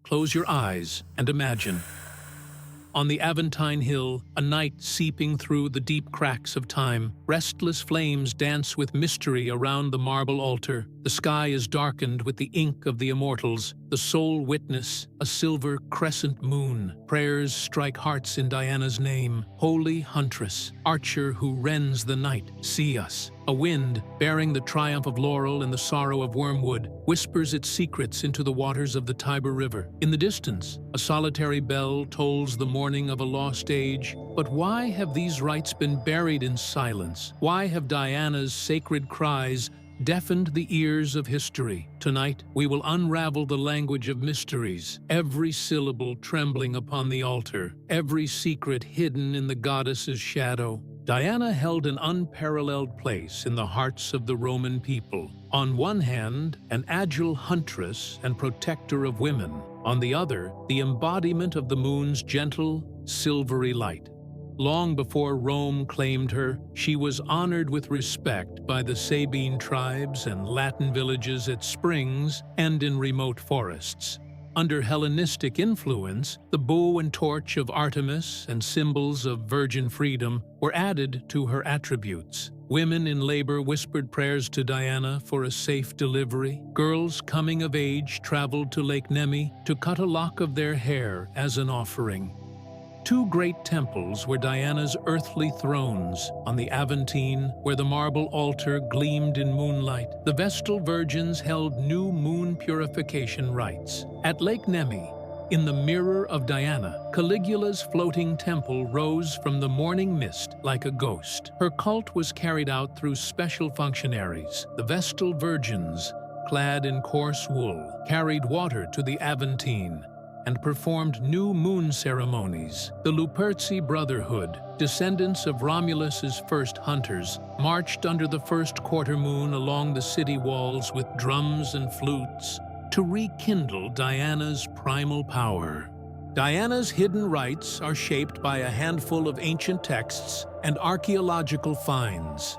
Close your eyes and imagine. On the Aventine Hill, a night seeping through the deep cracks of time, restless flames dance with mystery around the marble altar. The sky is darkened with the ink of the immortals, the sole witness, a silver crescent moon. Prayers strike hearts in Diana's name. Holy huntress, archer who rends the night, see us. A wind, bearing the triumph of laurel and the sorrow of wormwood, whispers its secrets into the waters of the Tiber River. In the distance, a solitary bell tolls the morning of a lost age. But why have these rites been buried in silence? Why have Diana's sacred cries deafened the ears of history? Tonight, we will unravel the language of mysteries, every syllable trembling upon the altar, every secret hidden in the goddess's shadow. Diana held an unparalleled place in the hearts of the Roman people. On one hand, an agile huntress and protector of women. On the other, the embodiment of the moon's gentle, silvery light. Long before Rome claimed her, she was honored with respect by the Sabine tribes and Latin villages at springs and in remote forests. Under Hellenistic influence, the bow and torch of Artemis and symbols of virgin freedom were added to her attributes. Women in labor whispered prayers to Diana for a safe delivery. Girls coming of age traveled to Lake Nemi to cut a lock of their hair as an offering. Two great temples were Diana's earthly thrones. On the Aventine, where the marble altar gleamed in moonlight, the Vestal virgins held new moon purification rites. At Lake Nemi, in the mirror of Diana, Caligula's floating temple rose from the morning mist like a ghost. Her cult was carried out through special functionaries. The Vestal virgins, clad in coarse wool, carried water to the Aventine and performed new moon ceremonies. The Luperci Brotherhood, descendants of Romulus's first hunters, marched under the first quarter moon along the city walls with drums and flutes to rekindle Diana's primal power. Diana's hidden rites are shaped by a handful of ancient texts and archaeological finds.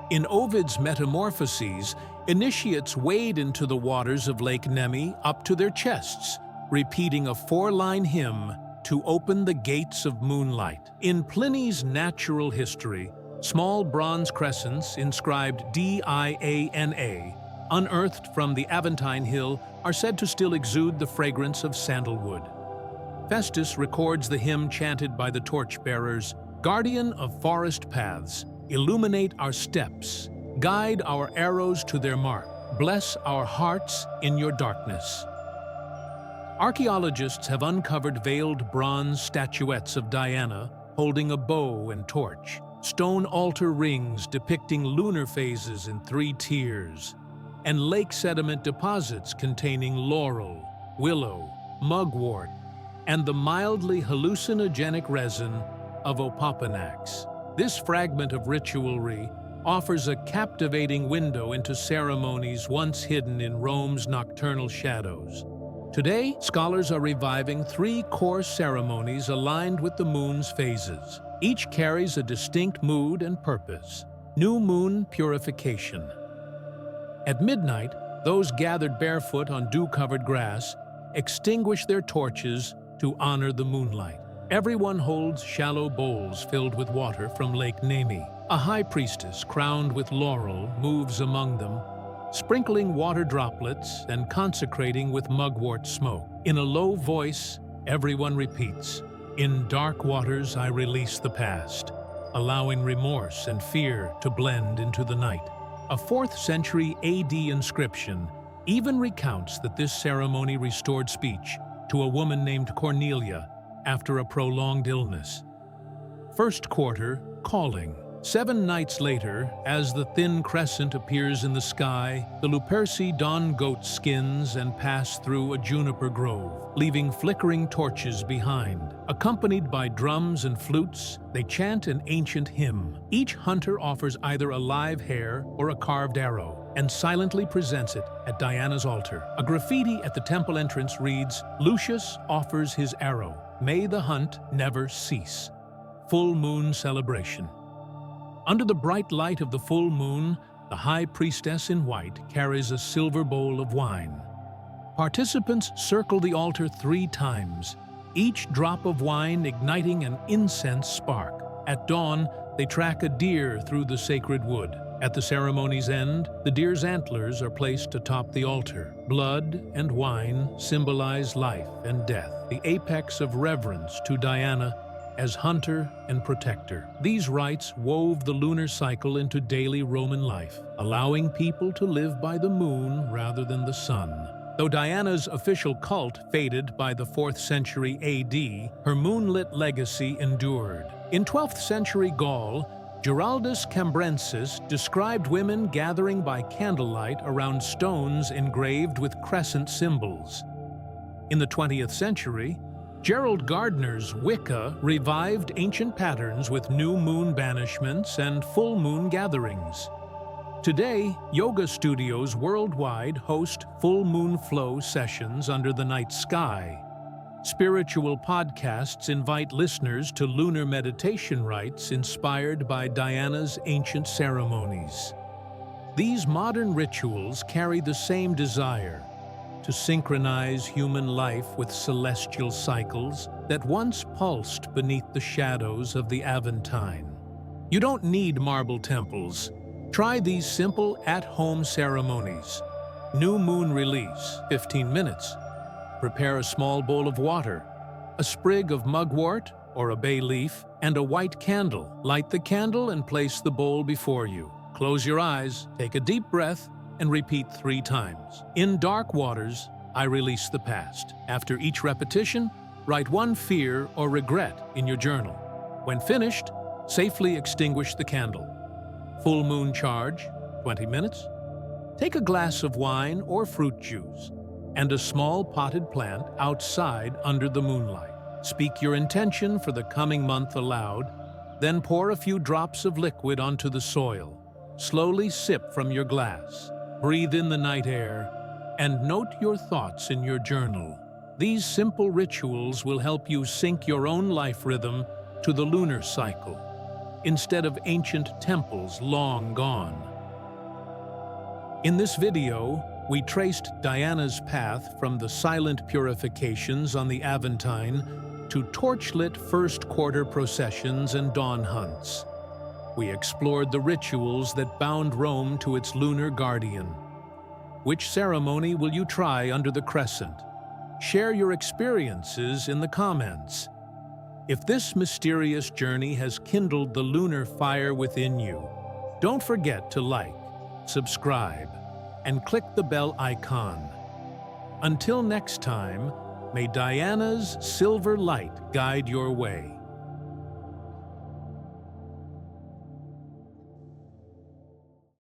In Ovid's Metamorphoses, initiates wade into the waters of Lake Nemi up to their chests, repeating a 4-line hymn to open the gates of moonlight. In Pliny's Natural History, small bronze crescents inscribed Diana, unearthed from the Aventine Hill, are said to still exude the fragrance of sandalwood. Festus records the hymn chanted by the torchbearers: "Guardian of forest paths, illuminate our steps, guide our arrows to their mark, bless our hearts in your darkness." Archaeologists have uncovered veiled bronze statuettes of Diana holding a bow and torch, stone altar rings depicting lunar phases in 3 tiers, and lake sediment deposits containing laurel, willow, mugwort, and the mildly hallucinogenic resin of opopanax. This fragment of ritualry offers a captivating window into ceremonies once hidden in Rome's nocturnal shadows. Today, scholars are reviving 3 core ceremonies aligned with the moon's phases. Each carries a distinct mood and purpose. New moon purification. At midnight, those gathered barefoot on dew-covered grass extinguish their torches to honor the moonlight. Everyone holds shallow bowls filled with water from Lake Nemi. A high priestess crowned with laurel moves among them, sprinkling water droplets and consecrating with mugwort smoke. In a low voice, everyone repeats, "In dark waters I release the past," allowing remorse and fear to blend into the night. A 4th century AD inscription even recounts that this ceremony restored speech to a woman named Cornelia after a prolonged illness. First quarter, calling. 7 nights later, as the thin crescent appears in the sky, the Luperci don goat skins and pass through a juniper grove, leaving flickering torches behind. Accompanied by drums and flutes, they chant an ancient hymn. Each hunter offers either a live hare or a carved arrow, and silently presents it at Diana's altar. A graffiti at the temple entrance reads, "Lucius offers his arrow. May the hunt never cease." Full moon celebration. Under the bright light of the full moon, the high priestess in white carries a silver bowl of wine. Participants circle the altar 3 times, each drop of wine igniting an incense spark. At dawn, they track a deer through the sacred wood. At the ceremony's end, the deer's antlers are placed atop the altar. Blood and wine symbolize life and death, the apex of reverence to Diana as hunter and protector. These rites wove the lunar cycle into daily Roman life, allowing people to live by the moon rather than the sun. Though Diana's official cult faded by the 4th century AD, her moonlit legacy endured. In 12th century Gaul, Giraldus Cambrensis described women gathering by candlelight around stones engraved with crescent symbols. In the 20th century, Gerald Gardner's Wicca revived ancient patterns with new moon banishments and full moon gatherings. Today, yoga studios worldwide host full moon flow sessions under the night sky. Spiritual podcasts invite listeners to lunar meditation rites inspired by Diana's ancient ceremonies. These modern rituals carry the same desire to synchronize human life with celestial cycles that once pulsed beneath the shadows of the Aventine. You don't need marble temples. Try these simple at-home ceremonies. New moon release, 15 minutes. Prepare a small bowl of water, a sprig of mugwort or a bay leaf, and a white candle. Light the candle and place the bowl before you. Close your eyes, take a deep breath, and repeat 3 times. In dark waters, I release the past. After each repetition, write one fear or regret in your journal. When finished, safely extinguish the candle. Full moon charge, 20 minutes. Take a glass of wine or fruit juice and a small potted plant outside under the moonlight. Speak your intention for the coming month aloud, then pour a few drops of liquid onto the soil. Slowly sip from your glass. Breathe in the night air and note your thoughts in your journal. These simple rituals will help you sync your own life rhythm to the lunar cycle, instead of ancient temples long gone. In this video, we traced Diana's path from the silent purifications on the Aventine to torchlit first quarter processions and dawn hunts. We explored the rituals that bound Rome to its lunar guardian. Which ceremony will you try under the crescent? Share your experiences in the comments. If this mysterious journey has kindled the lunar fire within you, don't forget to like, subscribe, and click the bell icon. Until next time, may Diana's silver light guide your way.